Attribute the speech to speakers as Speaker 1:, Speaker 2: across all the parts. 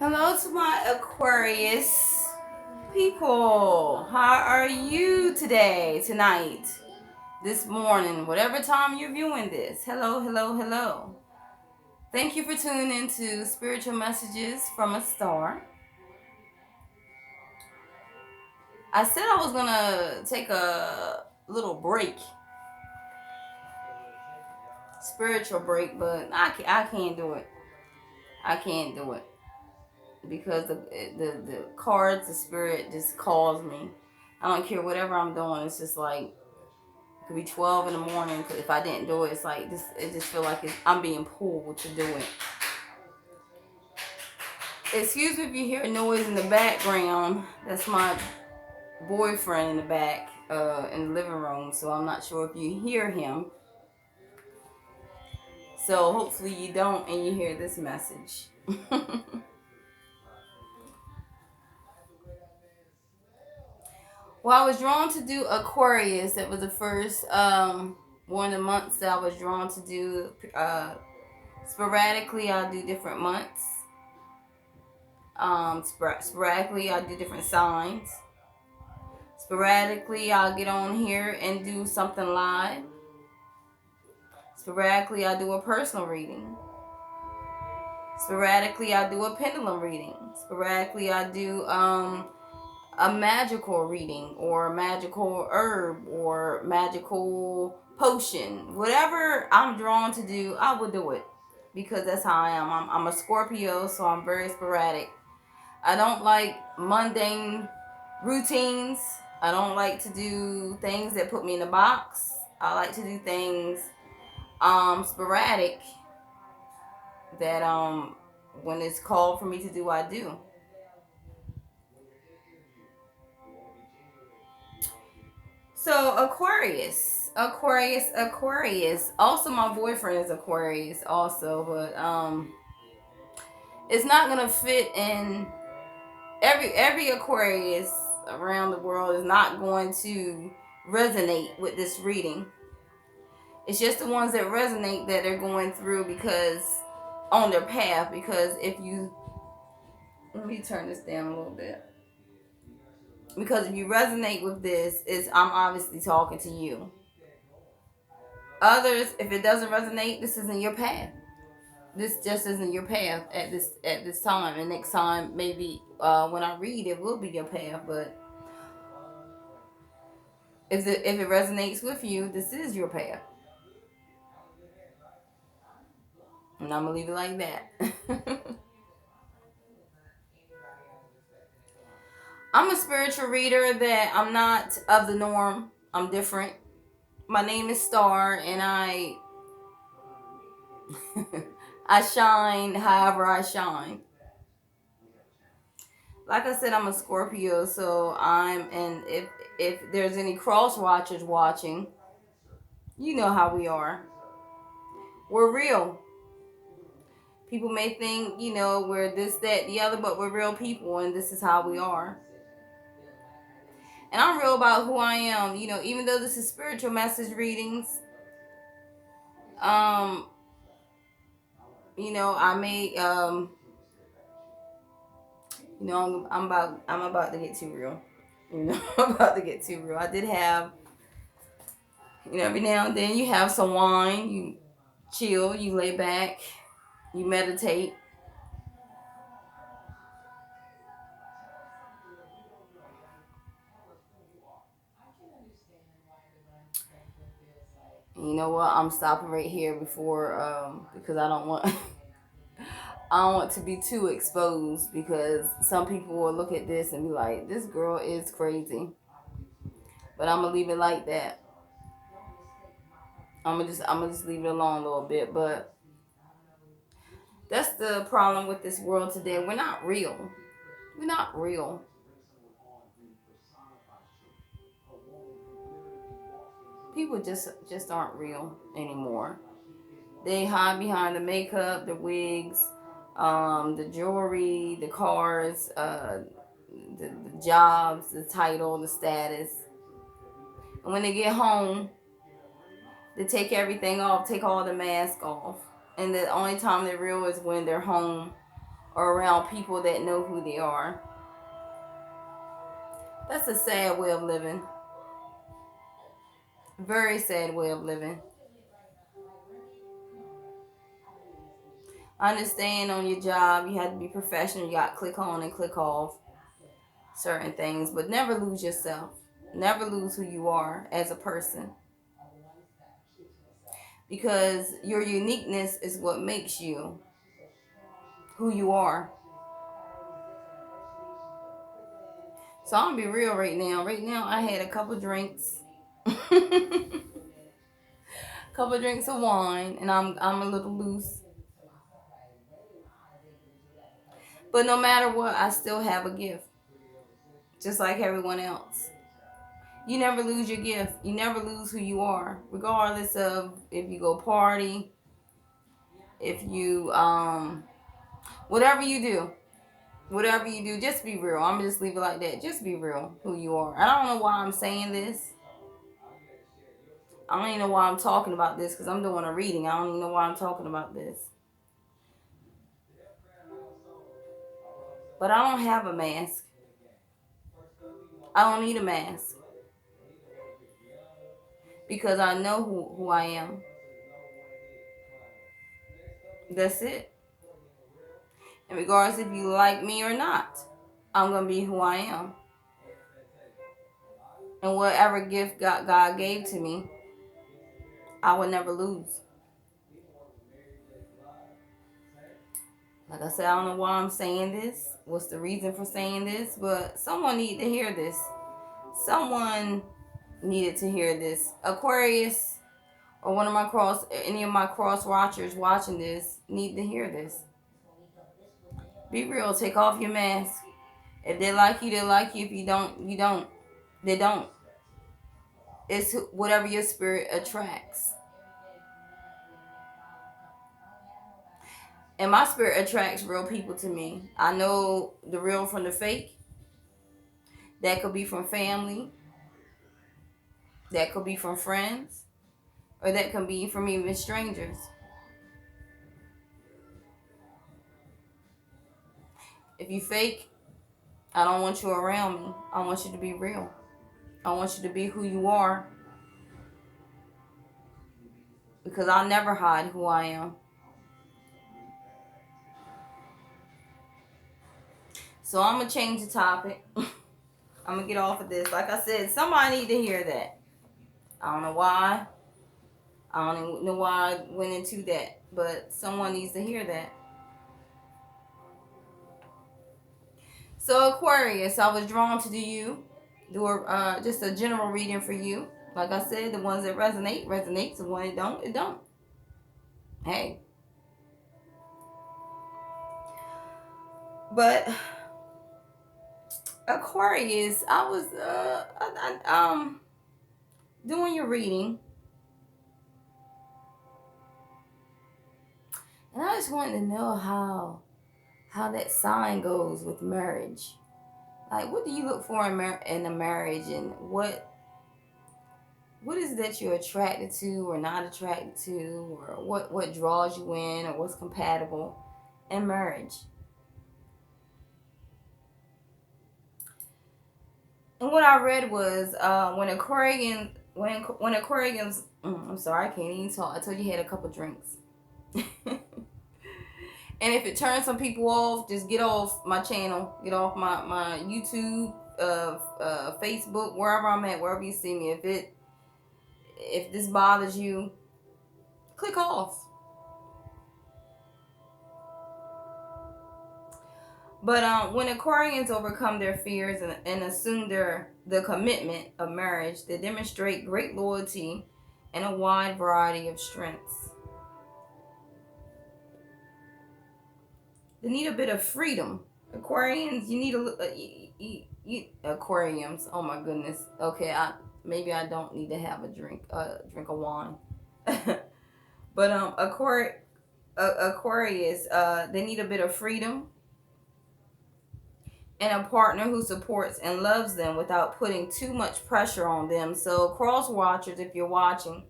Speaker 1: Hello to my Aquarius people. How are you today, tonight, this morning, whatever time you're viewing this? Hello, hello, hello. Thank you for tuning in to Spiritual Messages from a Star. I said I was going to take a little break, spiritual break, but I can't do it. I can't do it because the cards, the spirit just calls me. I don't care whatever I'm doing. It's just like it could be 12 in the morning. If I didn't do it, it's like this. It just feel like I'm being pulled to do it. Excuse me if you hear noise in the background. That's my boyfriend in the back, in the living room. So I'm not sure if you hear him. So hopefully you don't, and you hear this message. Well, I was drawn to do Aquarius. That was the first one of the months that I was drawn to do. Sporadically, I'll do different months. Sporadically, I'll do different signs. Sporadically, I'll get on here and do something live. Sporadically, I'll do a personal reading. Sporadically, I'll do a pendulum reading. Sporadically, I'll do a magical reading or a magical herb or magical potion. Whatever I'm drawn to do, I will do it because that's how I am. I'm a Scorpio, so I'm very sporadic. I don't like mundane routines. I don't like to do things that put me in a box. I like to do things sporadic that when it's called for me to do, I do. So Aquarius. Also, my boyfriend is Aquarius, also, but it's not gonna fit in. Every Aquarius around the world is not going to resonate with this reading. It's just the ones that resonate that they're going through because on their path. Because if you let me turn this down a little bit. Because if you resonate with this, I'm obviously talking to you. Others, if it doesn't resonate, this isn't your path. This just isn't your path at this time. And next time, maybe when I read, it will be your path. But if it resonates with you, this is your path. And I'm gonna leave it like that. I'm a spiritual reader that I'm not of the norm. I'm different. My name is Star, and I I shine however I shine. Like I said, I'm a Scorpio, so and if there's any cross watchers watching, you know how we are. We're real. People may think, we're this, that, the other, but we're real people, and this is how we are. And I'm real about who I am. Even though this is spiritual message readings, I may, I'm about to get too real. I'm about to get too real. I did have, every now and then you have some wine, you chill, you lay back, you meditate. You know what? I'm stopping right here before because I don't want I don't want to be too exposed because some people will look at this and be like, "This girl is crazy." But I'm gonna leave it like that. I'm gonna just leave it alone a little bit. But that's the problem with this world today. We're not real. We're not real. People just aren't real anymore. They hide behind the makeup, the wigs, the jewelry, the cars, the jobs, the title, the status. And when they get home, they take everything off, take all the mask off. And the only time they're real is when they're home or around people that know who they are. That's a sad way of living. Very sad way of living. I understand on your job you have to be professional. You got to click on and click off certain things, but never lose yourself. Never lose who you are as a person. Because your uniqueness is what makes you who you are. So I'm gonna be real right now. Right now I had a couple drinks. Couple drinks of wine and I'm a little loose. But no matter what, I still have a gift. Just like everyone else. You never lose your gift. You never lose who you are. Regardless of if you go party, if you whatever you do. Whatever you do, just be real. I'm gonna just leave it like that. Just be real who you are. I don't know why I'm saying this. I don't even know why I'm talking about this because I'm doing a reading. I don't even know why I'm talking about this. But I don't have a mask. I don't need a mask. Because I know who I am. That's it. And regardless if you like me or not, I'm going to be who I am. And whatever gift God gave to me, I will never lose. Like I said, I don't know why I'm saying this. What's the reason for saying this? But someone needed to hear this. Someone needed to hear this. Aquarius or any of my cross watchers watching this need to hear this. Be real. Take off your mask. If they like you, they like you. If you don't, you don't. They don't. It's whatever your spirit attracts. And my spirit attracts real people to me. I know the real from the fake. That could be from family. That could be from friends. Or that can be from even strangers. If you fake, I don't want you around me. I want you to be real. I want you to be who you are. Because I'll never hide who I am. So I'm going to change the topic. I'm going to get off of this. Like I said, somebody need to hear that. I don't know why. I don't even know why I went into that. But someone needs to hear that. So Aquarius, I was drawn to do just a general reading for you. Like I said, the ones that resonates. The ones that don't, it don't. Hey. But Aquarius, I was doing your reading, and I just wanted to know how that sign goes with marriage. Like, what do you look for in a marriage, and what is it that you're attracted to or not attracted to, or what draws you in, or what's compatible in marriage? And what I read was when Aquarians, I'm sorry, I can't even talk. I told you had a couple drinks. And if it turns some people off, just get off my channel, get off my YouTube, Facebook, wherever I'm at, wherever you see me. If this bothers you, click off. But when Aquarians overcome their fears and assume the commitment of marriage, they demonstrate great loyalty and a wide variety of strengths. They need a bit of freedom. Aquarians, you need aquariums. Oh my goodness. Okay, maybe I don't need to have a drink of wine. But Aquarius, they need a bit of freedom and a partner who supports and loves them without putting too much pressure on them. So cross watchers, if you're watching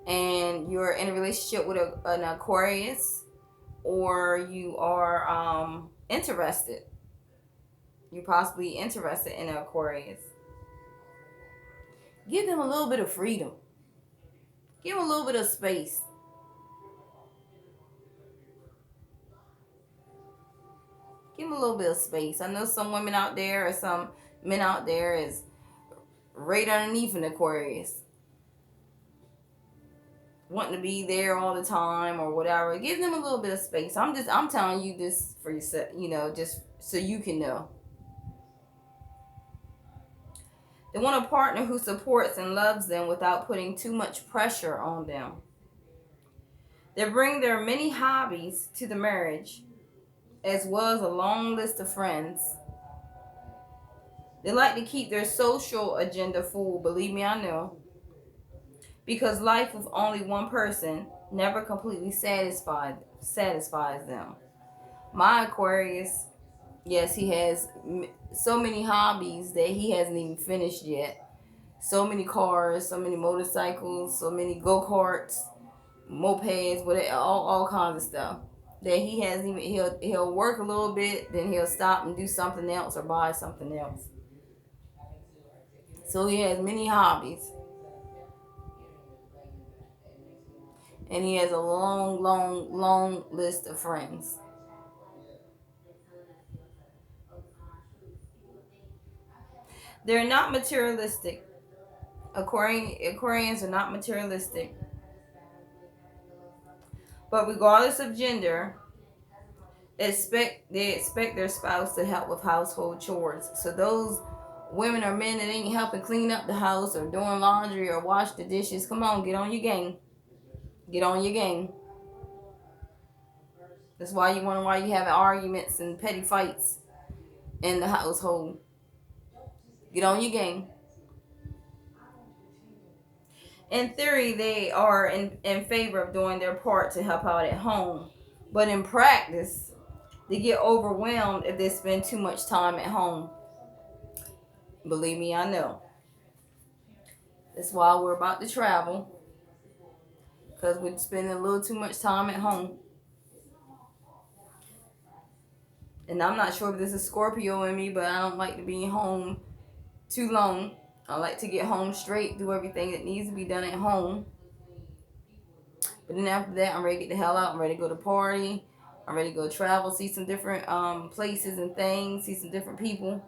Speaker 1: and you're in a relationship with an Aquarius, or you are interested. You're possibly interested in an Aquarius. Give them a little bit of freedom. Give them a little bit of space. Give them a little bit of space. I know some women out there or some men out there is right underneath an Aquarius, wanting to be there all the time or whatever. Give them a little bit of space. I'm telling you this for yourself, just so you can know. They want a partner who supports and loves them without putting too much pressure on them. They bring their many hobbies to the marriage, as well as a long list of friends. They like to keep their social agenda full, believe me, I know. Because life with only one person never completely satisfies them. My Aquarius, yes, he has so many hobbies that he hasn't even finished yet. So many cars, so many motorcycles, so many go-karts, mopeds, whatever, all kinds of stuff that he hasn't even. He'll work a little bit, then he'll stop and do something else or buy something else. So he has many hobbies, and he has a long, long, long list of friends. They're not materialistic. Aquarians are not materialistic, but regardless of gender, they expect their spouse to help with household chores. So those women or men that ain't helping clean up the house or doing laundry or wash the dishes, come on, get on your game. Get on your game. That's why you wonder why you having arguments and petty fights in the household. Get on your game. In theory, they are in favor of doing their part to help out at home. But in practice, they get overwhelmed if they spend too much time at home. Believe me, I know. That's why we're about to travel. Because we're spending a little too much time at home. And I'm not sure if this is Scorpio in me, but I don't like to be home too long. I like to get home straight, do everything that needs to be done at home. But then after that, I'm ready to get the hell out. I'm ready to go to party. I'm ready to go travel, see some different places and things, see some different people,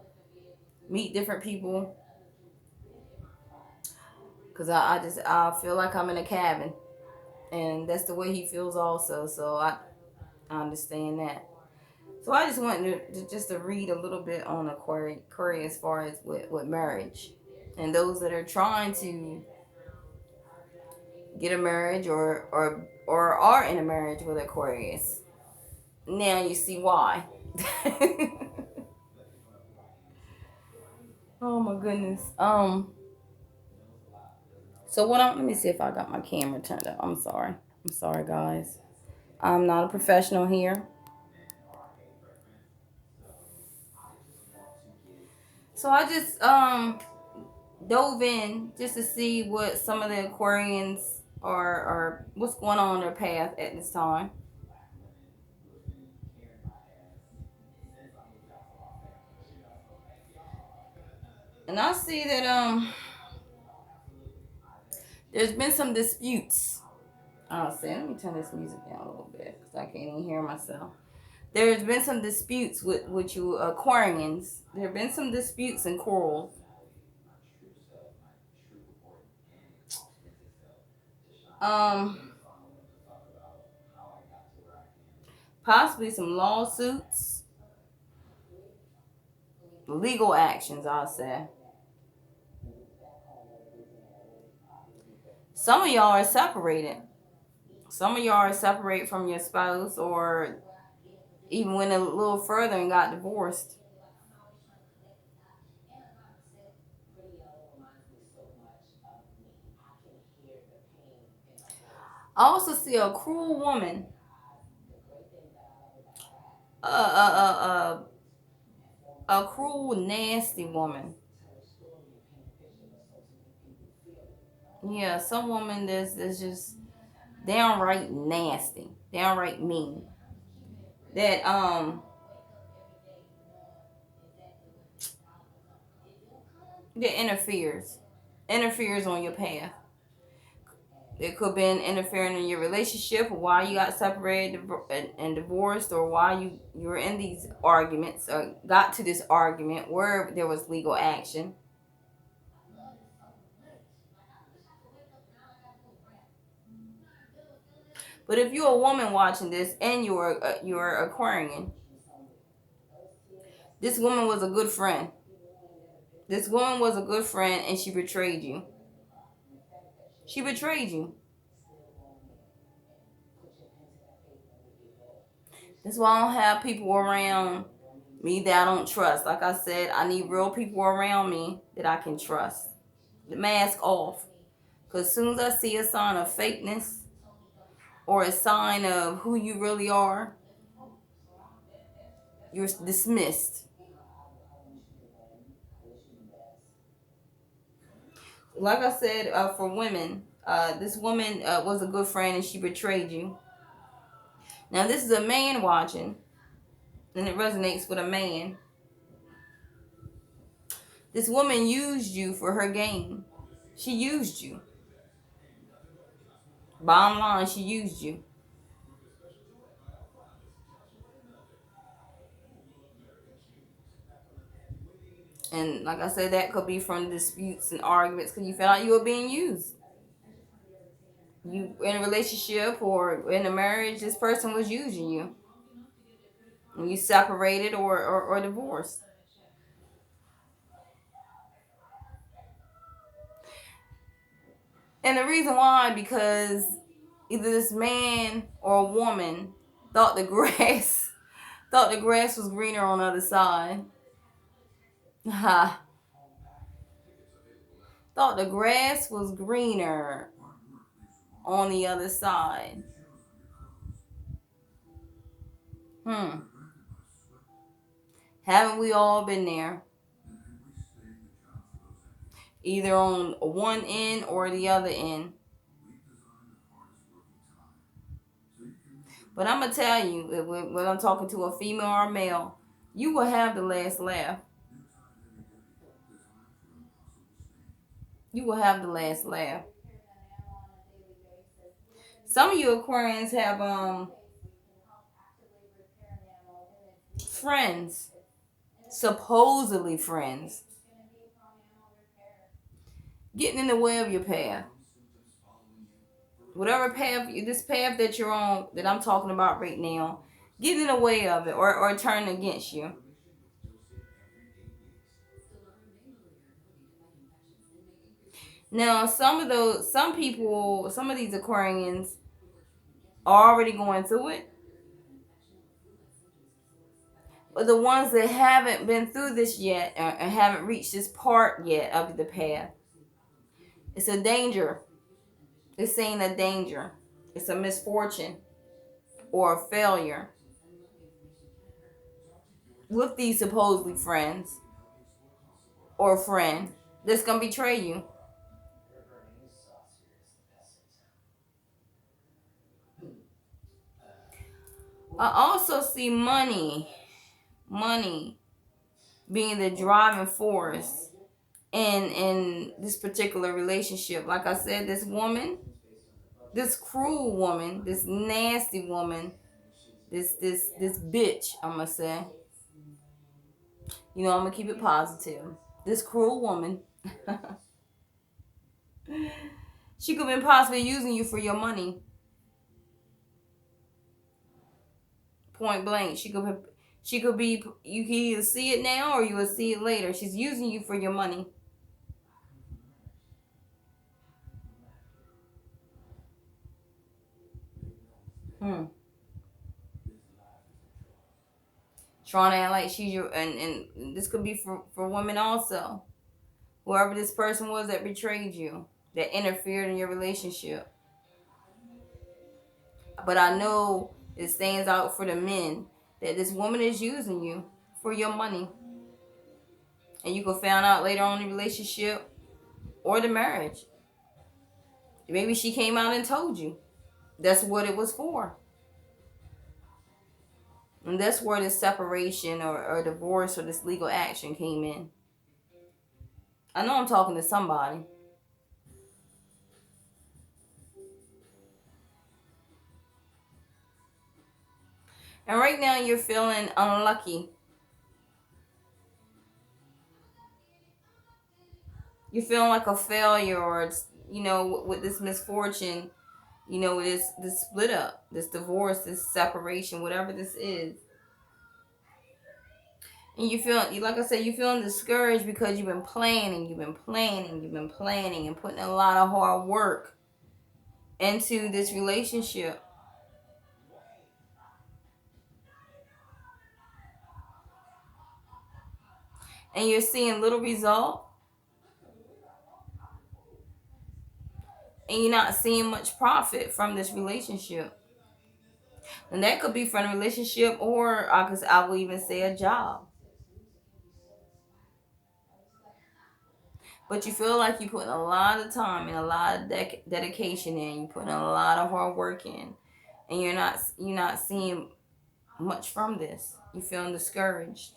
Speaker 1: meet different people. Because I feel like I'm in a cabin. And that's the way he feels also. So I understand that. So I just wanted to read a little bit on Aquarius as far as with marriage. And those that are trying to get a marriage or are in a marriage with Aquarius. Now you see why. Oh my goodness. So let me see if I got my camera turned up. I'm sorry. I'm sorry, guys. I'm not a professional here. So I just dove in just to see what some of the Aquarians are what's going on in their path at this time. And I see that there's been some disputes. I'll say, let me turn this music down a little bit because I can't even hear myself. There's been some disputes with you Aquarians. There have been some disputes and quarrels. Um, Possibly some lawsuits, legal actions, I'll say. Some of y'all are separated. Some of y'all are separated from your spouse or even went a little further and got divorced. I also see a cruel woman, a cruel, nasty woman. Yeah, some woman that's just downright nasty, downright mean. that that interferes on your path. It could have been interfering in your relationship, or why you got separated and divorced, or why you were in these arguments, or got to this argument where there was legal action. But if you're a woman watching this and you're Aquarian, this woman was a good friend. This woman was a good friend, and she betrayed you. She betrayed you. That's why I don't have people around me that I don't trust. Like I said, I need real people around me that I can trust. The mask off. Because as soon as I see a sign of fakeness or a sign of who you really are, you're dismissed. Like I said, for women, this woman was a good friend and she betrayed you. Now, this is a man watching, and it resonates with a man. This woman used you for her gain. She used you. Bottom line, she used you. And like I said, that could be from disputes and arguments because you felt like you were being used. You in a relationship or in a marriage, this person was using you. And you separated or divorced. And the reason why, because either this man or a woman thought the grass thought the grass was greener on the other side. Ha. Thought the grass was greener on the other side. Hmm. Haven't we all been there? Either on one end or the other end. But I'm going to tell you, when I'm talking to a female or a male, you will have the last laugh. You will have the last laugh. Some of you Aquarians have friends, supposedly friends, getting in the way of your path. Whatever path, this path that you're on, that I'm talking about right now, getting in the way of it or turning against you. Now, some people, some of these Aquarians are already going through it. But the ones that haven't been through this yet and haven't reached this part yet of the path, it's a danger. It's saying a danger. It's a misfortune or a failure with these supposedly friends or a friend that's going to betray you. I also see money being the driving force in this particular relationship. Like I said, this woman, this cruel woman, this nasty woman, this bitch, I'm gonna say. You know, I'm gonna keep it positive. This cruel woman, she could have been possibly using you for your money. Point blank. She could be, you can either see it now or you will see it later. She's using you for your money. Hmm. Trying to act like she's your, and this could be for women also. Whoever this person was that betrayed you, that interfered in your relationship. But I know it stands out for the men that this woman is using you for your money. And you could find out later on in the relationship or the marriage. Maybe she came out and told you that's what it was for. And that's where this separation or divorce or this legal action came in. I know I'm talking to somebody. And right now you're feeling unlucky. You're feeling like a failure, or it's, with this misfortune, with this split up, this divorce, this separation, whatever this is. And you feel, like I said, you're feeling discouraged because you've been planning and putting a lot of hard work into this relationship. And you're seeing little result, and you're not seeing much profit from this relationship. And that could be from a relationship, or I will even say a job. But you feel like you're putting a lot of time and a lot of dedication in. You're putting a lot of hard work in, and you're not seeing much from this. You're feeling discouraged.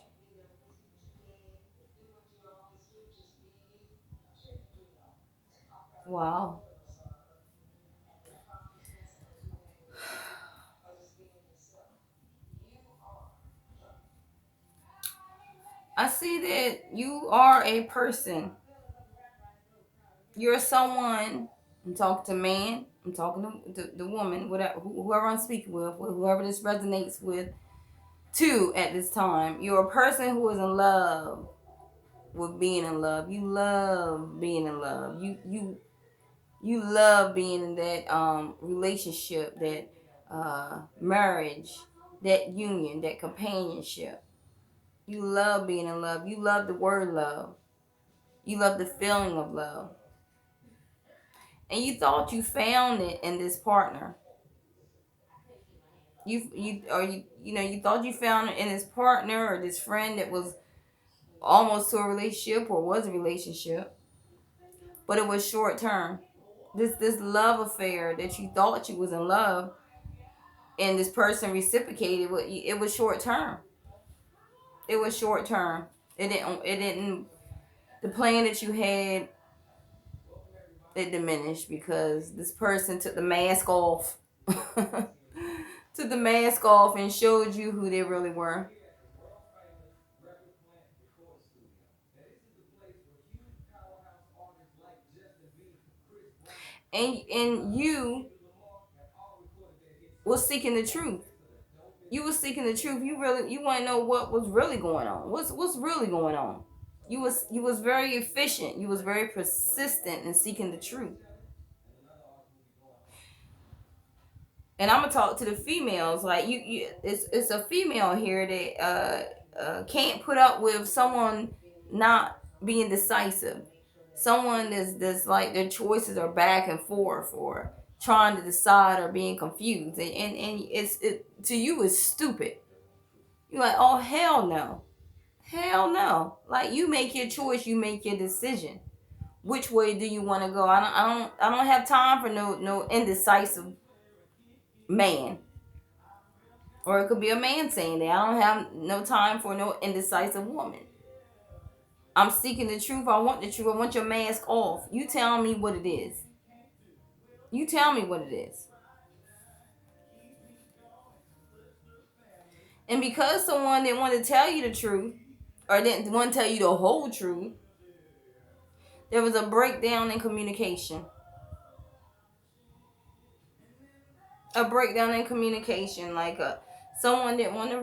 Speaker 1: Wow. I see that you are a person. You're someone. I'm talking to man. I'm talking to the woman. Whatever, whoever I'm speaking with, whoever this resonates with, too. At this time, you're a person who is in love with being in love. You love being in love. You love being in that relationship, that marriage, that union, that companionship. You love being in love. You love the word love. You love the feeling of love. And you thought you found it in this partner. You thought you found it in this partner or this friend that was almost to a relationship or was a relationship, but it was short term. This love affair that you thought you was in love and this person reciprocated, it was short term. It was short term. It didn't the plan that you had, it diminished because this person took the mask off. Took the mask off and showed you who they really were. And you was seeking the truth. You was seeking the truth. You want to know what was really going on. What's really going on. You was very efficient. You was very persistent in seeking the truth. And I'm gonna talk to the females. Like it's a female here that can't put up with someone not being decisive. Someone that's like their choices are back and forth, or trying to decide, or being confused, and it to you is stupid. You're like, oh hell no, hell no. Like, you make your choice, you make your decision. Which way do you want to go? I don't have time for no indecisive man. Or it could be a man saying that. I don't have no time for no indecisive woman. I'm seeking the truth. I want the truth. I want your mask off. You tell me what it is. You tell me what it is. And because someone didn't want to tell you the truth, or didn't want to tell you the whole truth, there was a breakdown in communication. A breakdown in communication. Like someone didn't want to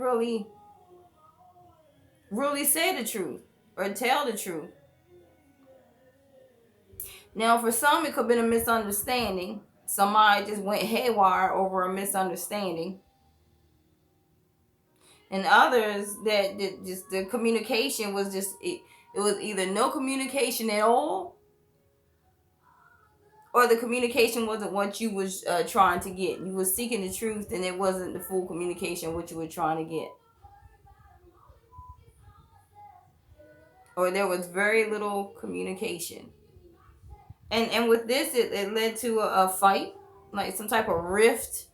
Speaker 1: really say the truth or tell the truth. Now, for some, it could have been a misunderstanding. Somebody just went haywire over a misunderstanding. And others that just the communication was just it was either no communication at all, or the communication wasn't what you was trying to get. You was seeking the truth, and it wasn't the full communication what you were trying to get, or there was very little communication. And with this, it led to a fight, like some type of rift,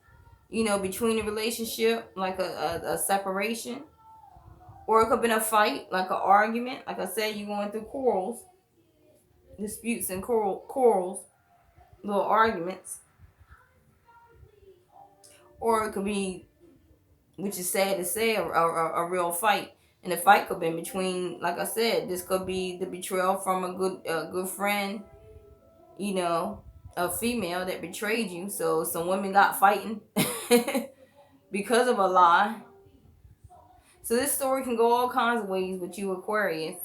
Speaker 1: between the relationship, like a separation. Or it could have been a fight, like an argument. Like I said, you going through quarrels, disputes and quarrels, little arguments. Or it could be, which is sad to say, a real fight. And the fight could be between, like I said, this could be the betrayal from a good friend, you know, a female that betrayed you. So some women got fighting because of a lie. So this story can go all kinds of ways with you Aquarians.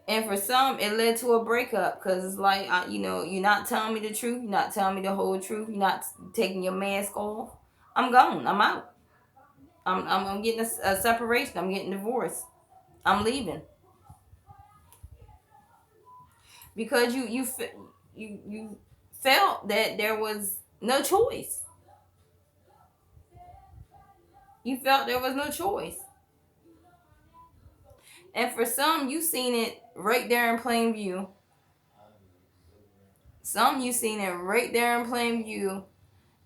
Speaker 1: And for some, it led to a breakup because it's like, you're not telling me the truth. You're not telling me the whole truth. You're not taking your mask off. I'm gone. I'm out. I'm getting a separation. I'm getting divorced. I'm leaving because you felt that there was no choice. You felt there was no choice. And for some, you seen it right there in plain view. Some you seen it right there in plain view.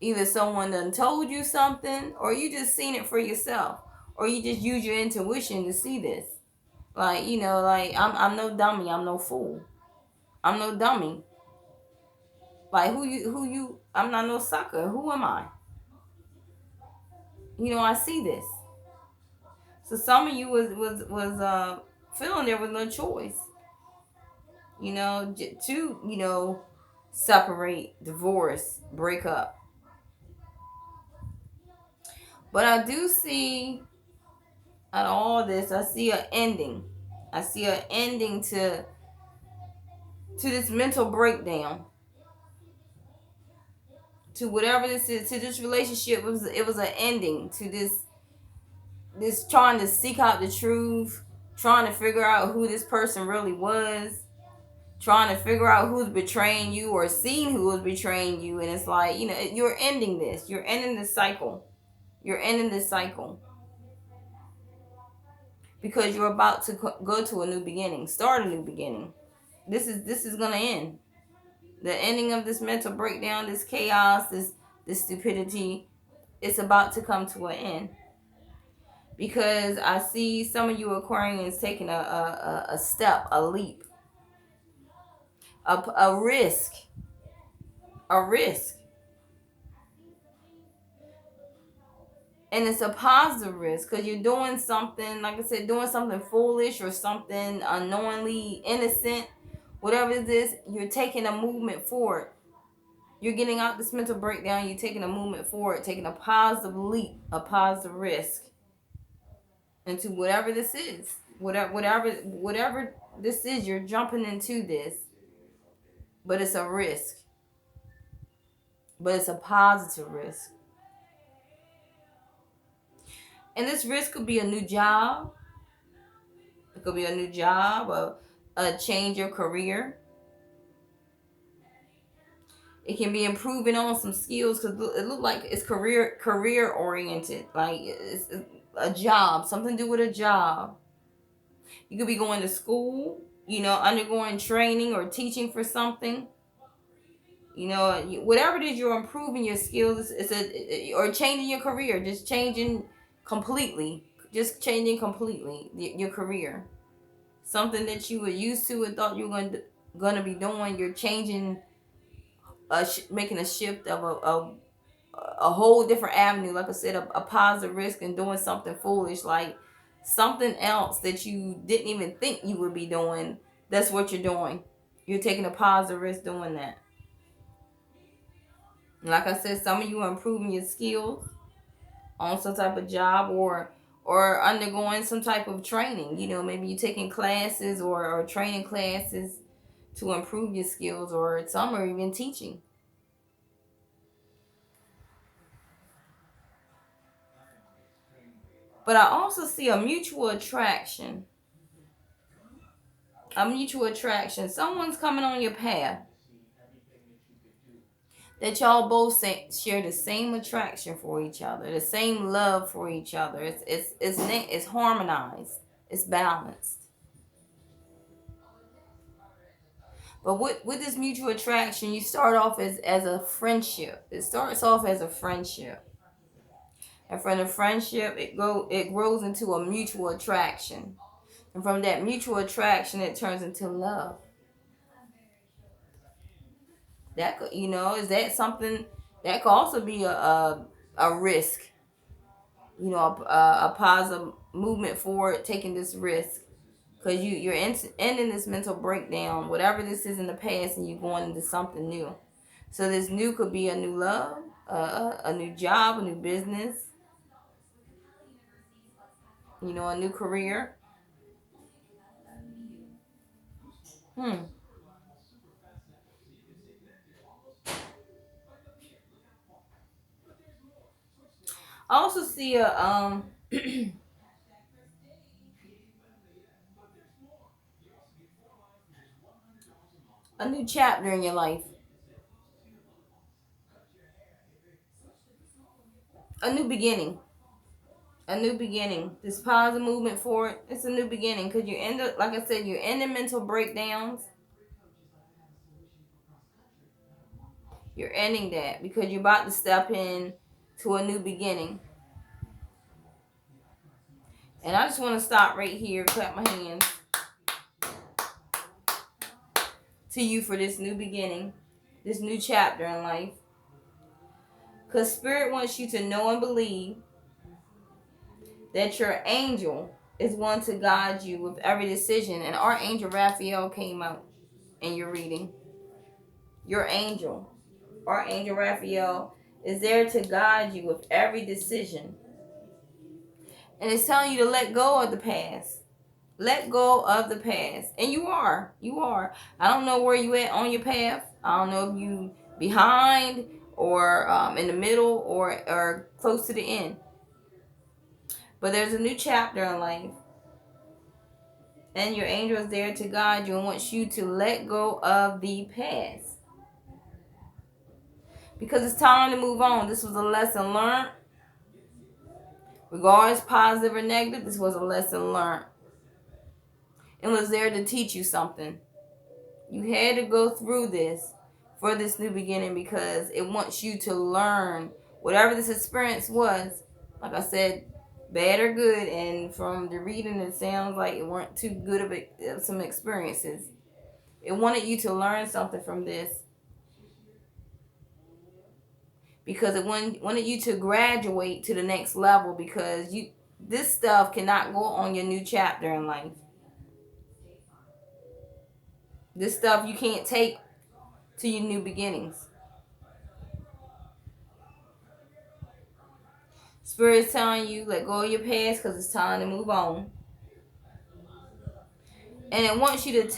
Speaker 1: Either someone done told you something, or you just seen it for yourself, or you just use your intuition to see this. Like, like I'm no dummy. I'm no fool. I'm no dummy. Like who you? I'm not no sucker. Who am I? I see this. So some of you was feeling there was no choice. To separate, divorce, break up. But I do see out of all this, I see an ending. I see an ending to this mental breakdown. To whatever this is, to this relationship, it was an ending to this trying to seek out the truth, trying to figure out who this person really was, trying to figure out who's betraying you or seeing who was betraying you. And it's like, you're ending this. You're ending this cycle. You're ending this cycle. Because you're about to go to a new beginning, start a new beginning. This is gonna end. The ending of this mental breakdown, this chaos, this stupidity, it's about to come to an end. Because I see some of you Aquarians taking a step, a leap, a risk, a risk. And it's a positive risk because you're doing something, like I said, doing something foolish or something unknowingly innocent. Whatever it is, you're taking a movement forward. You're getting out this mental breakdown. You're taking a movement forward, taking a positive leap, a positive risk into whatever this is. Whatever this is, you're jumping into this. But it's a risk. But it's a positive risk. And this risk could be a new job. It could be a new job, a change of career. It can be improving on some skills because it look like it's career oriented. Like it's a job, something to do with a job. You could be going to school, undergoing training or teaching for something. Whatever it is, you're improving your skills. Or changing your career, just changing completely, your career. Something that you were used to and thought you were gonna be doing, you're changing, making a shift of a whole different avenue. Like I said, a positive risk and doing something foolish, like something else that you didn't even think you would be doing. That's what you're doing. You're taking a positive risk doing that. Like I said, some of you are improving your skills on some type of job or undergoing some type of training. Maybe you're taking classes or training classes to improve your skills, or some are even teaching. But I also see a mutual attraction. A mutual attraction. Someone's coming on your path that y'all both share the same attraction for each other, the same love for each other. It's harmonized. It's balanced. But with this mutual attraction, you start off as a friendship. It starts off as a friendship. And from the friendship, it grows into a mutual attraction. And from that mutual attraction, it turns into love. That could, is that something that could also be a risk? A positive movement forward, taking this risk, because you're ending this mental breakdown, whatever this is in the past, and you're going into something new. So this new could be a new love, a new job, a new business, a new career. Hmm. I also see a new chapter in your life, a new beginning, a new beginning. This positive movement forward, it's a new beginning, because you end up, like I said, you're ending mental breakdowns. You're ending that because you're about to step in to a new beginning. And I just want to stop right here, clap my hands to you for this new beginning, this new chapter in life. Because Spirit wants you to know and believe that your angel is one to guide you with every decision. And Archangel Raphael came out in your reading. Your angel, Archangel Raphael, is there to guide you with every decision. And it's telling you to let go of the past. Let go of the past. And you are. You are. I don't know where you at on your path. I don't know if you behind or in the middle or close to the end. But there's a new chapter in life. And your angel is there to guide you and wants you to let go of the past. Because it's time to move on. This was a lesson learned. Regardless positive or negative, this was a lesson learned. And was there to teach you something. You had to go through this for this new beginning because it wants you to learn whatever this experience was. Like I said, bad or good, and from the reading it sounds like it weren't too good of some experiences. It wanted you to learn something from this because it wanted you to graduate to the next level, because this stuff cannot go on your new chapter in life. This stuff you can't take to your new beginnings. Spirit's telling you, let go of your past because it's time to move on. And it wants you to take